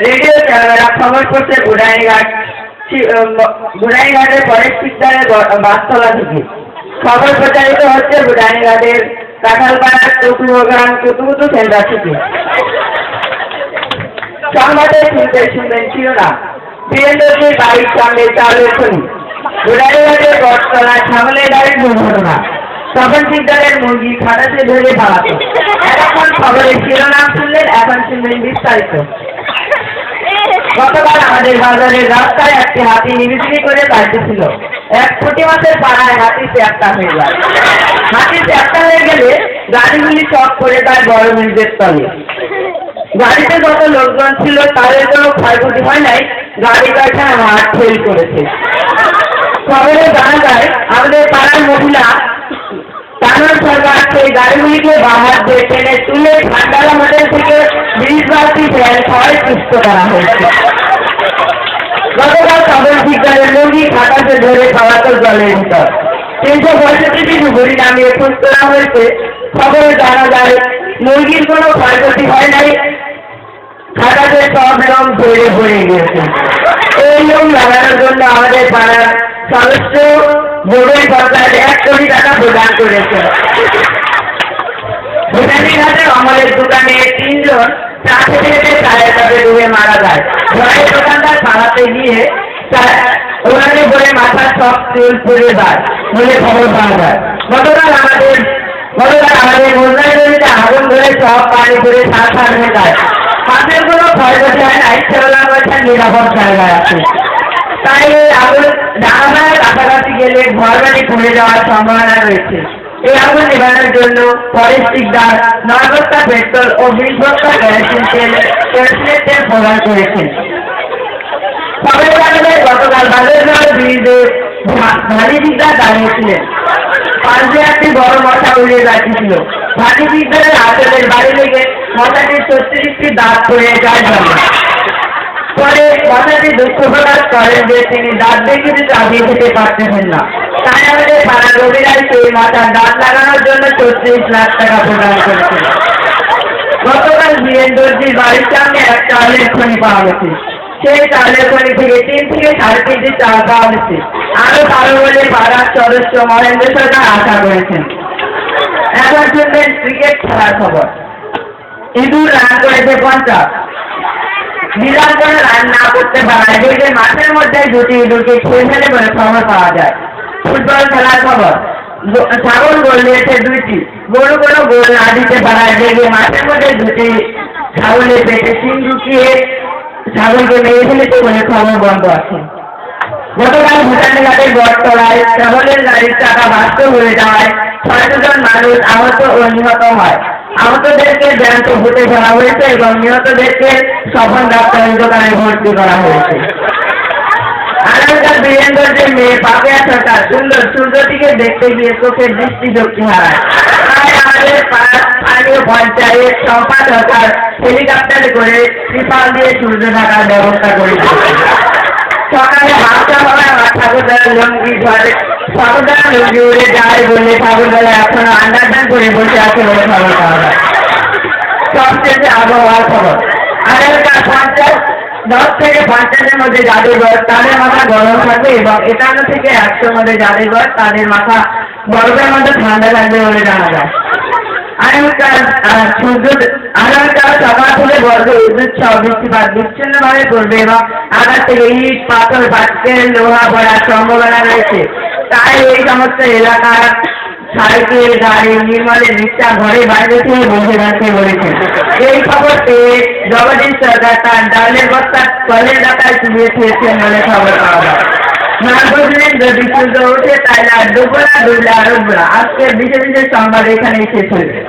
Radio camera খবর করছে বুড়াইঘাটের পরের শিকদারের বাসতলা থেকে। খবর প্রচারিত হচ্ছে বুড়াইঘাটের কাঁঠালপাড়ার টুকুবাগান কুতুকুতু সেন্টার থেকে। সংবাদে শুনবেন শিরোনাম। বীরেন্দ্রজির বাড়ির সামনে চালের খনি। বুড়াইঘাটের বটতলায় ছাগলের গাড়ির দুর্ঘটনা। তখন শিকদারের মুরগি খাটাতে ধরে পালাতো। এতক্ষণ খবরের শিরোনাম শুনলেন, এখন শুনবেন বিস্তারিত। গতকাল আমাদের বাজারের রাস্তায় একটি হাতি নিবিড় করে কাটতেছিল। এক ফুটি মাসের পাড়ায় হাতি চ্যাপ্টা হয়ে যায়। হাতি চ্যাপ্টা হয়ে গেলে গাড়িগুলি সব করে তার বড় ব্রিজের তলে। গাড়িতে যত লোকজন ছিল তাদের কোনো ক্ষয়ক্ষতি হয় নাই, গাড়ি কাঠা মাঠ ফেল করেছে। খবরে জানা যায় আমাদের পাড়ার মহিলা কানন সরকার সেই গাড়িগুলিকে বাহার দিয়ে টেনে তুলে ঠান্ডালা হোটেল থেকে ব্রিজবাসী ফ্যান ছয় সুস্থ করা হয়েছে। গতকাল খবর শিকদারের মুরগি খাটাতে ধরে পালাতো জলের ভিতর। 365টি ডুবুরি নামিয়ে খোঁজ করা হয়েছে। খবরে জানা যায় মুরগির কোনো ক্ষয়ক্ষতি হয় নাই, খাটাতে সব রং ধরে ভরে গিয়েছে। এই লোক লাগানোর জন্য আমাদের পাড়ার সদস্য বোর্ডের সরকার 1 কোটি টাকা প্রদান করেছে। ভুটানিঘাটে অমলের দোকানে 3 জন চা খেতে চায়ের কাপে ডুবে মারা যায়। ঘরের দোকানদার পাড়াতে গিয়ে ওখানে বলে মাথার সব চুল পড়ে যায় বলে খবর পাওয়া যায়। গতকাল আমাদের মোজনায় জমিতে আগুন ধরে সব পানি করে সার হয়ে যায়। মাছের কোনো ক্ষয়ক্ষতি হয় নাই, সেগুলো বলছেন নিরাপদ জায়গায় আছে। তাই আগুন ডাঙায় কাছাকাছি গেলে ঘর বাড়ি পড়ে যাওয়ার সম্ভাবনা রয়েছে। এই আগুন নেভানোর জন্য ফরেস্ট শিকদার 9 বস্তা পেট্রোল ও 20 বস্তা কেরোসিন তেল প্রদান করেছেন। খবর জানালে গতকাল বাজার ব্রিজে ভারী শিকদার দাঁড়িয়েছিলেন। পাশে একটি বড় মশা উড়িয়ে যাচ্ছিল। ভারী শিকদারের আঁচলের বাড়ি লেগে মশাটির 36টি দাঁত পড়ে যায় জমা। পরে মশাটি দুঃখ প্রকাশ করেন যে তিনি দাঁত দেখে চালিয়ে খেতে পারতেছেন না। তাই আমাদের পাড়ার রবিরাই সেই মাথার দাঁত লাগানোর জন্য 34 লাখ টাকা প্রদান করেছেন। গতকাল বীরেন্দ্রজির বাড়ির সামনে এক চালের খনি পাওয়া গেছে। সেই চালের খনি থেকে 3 থেকে 3.5 কেজি চাল পাওয়া গেছে। আরো কারো বলে পাড়ার সদস্য মহেন্দ্র সরকার আশা করেছেন। এখন শুনবেন ক্রিকেট খেলার খবর। ইঁদুর রান করেছে 50। নিলাম করে রান না করতে পারায় যে মাঠের মধ্যে দুটি ইঁদুরকে খেয়ে ফেলে বলে খবর পাওয়া যায়। ফুটবল খেলার খবর। ছাগল গোল দিয়েছে 2টি। গরু কোনো গোল না দিতে পারায় যে মাঠের মধ্যে দুটি ছাগলের পেটে সিং ঢুকিয়ে ছাগলকে মেরে ফেলেছে বলে খবর বন্ধ আছে। গতকাল ভুটানিঘাটের বটতলায় ছাগলের গাড়ির চাকা বাস্ত হয়ে যাওয়ায় 6 জন মানুষ আহত ও নিহত হয়। আহতদেরকে জ্যান্ত ভুটে ফেলা হয়েছে এবং নিহতদেরকে স্বপন ডাক্তারের দোকানে ভর্তি করা হয়েছে। আগামীকাল বীরেন্দ্রজির মেয়ে পাপিয়া সরকার সুন্দর সূর্যটিকে দেখতে গিয়ে চোখের দৃষ্টিশক্তি হারায়। তাই আমাদের স্থানীয় পঞ্চায়েত সম্পা সরকার হেলিকপ্টারে করে ত্রিপাল দিয়ে সূর্য ঢাকার ব্যবস্থা করেছে। সকালে 5টা সময় আমার ঠাকুরদার লুঙ্গি উড়ে যায় বলে ঠাকুরদারা এখনো আন্ডারডান করে বসে আছে বলে খবর পাওয়া যায়। সবশেষে আবহাওয়ার খবর। আগামীকাল 10 থেকে 50-এর মধ্যে যাদের বয়স তাদের মাথা গরম থাকবে এবং 51 থেকে 100-এর মধ্যে যাদের বয়স তাদের মাথা বরফের মধ্যে ঠান্ডা থাকবে বলে জানা যায়। আগামীকাল সকাল থেকে বর্গ বিদ্যুৎ সহ বৃষ্টিপাত বিচ্ছিন্নভাবে পড়বে এবং আকাশ থেকে ইট পাথর পাটকেল লোহা পড়ার সম্ভাবনা রয়েছে। তাই এই সমস্ত এলাকার সাইকেল গাড়ি নির্মাণের রিক্সা ঘরে বাইরে থেকে বসে রাখতে বলেছে। এই খবর পেয়ে জগদীশ সরকার তার ডালের বস্তা কলের ডাকায় চুলিয়ে খেয়েছেন বলে খবর পাওয়া যায়। বলছিলেন যদি সূর্য ওঠে তাহলে আর ডুবো না, ডুবলে আর উঠবো না। আজকের বিশেষ সংবাদ এখানেই শেষ হয়েছে।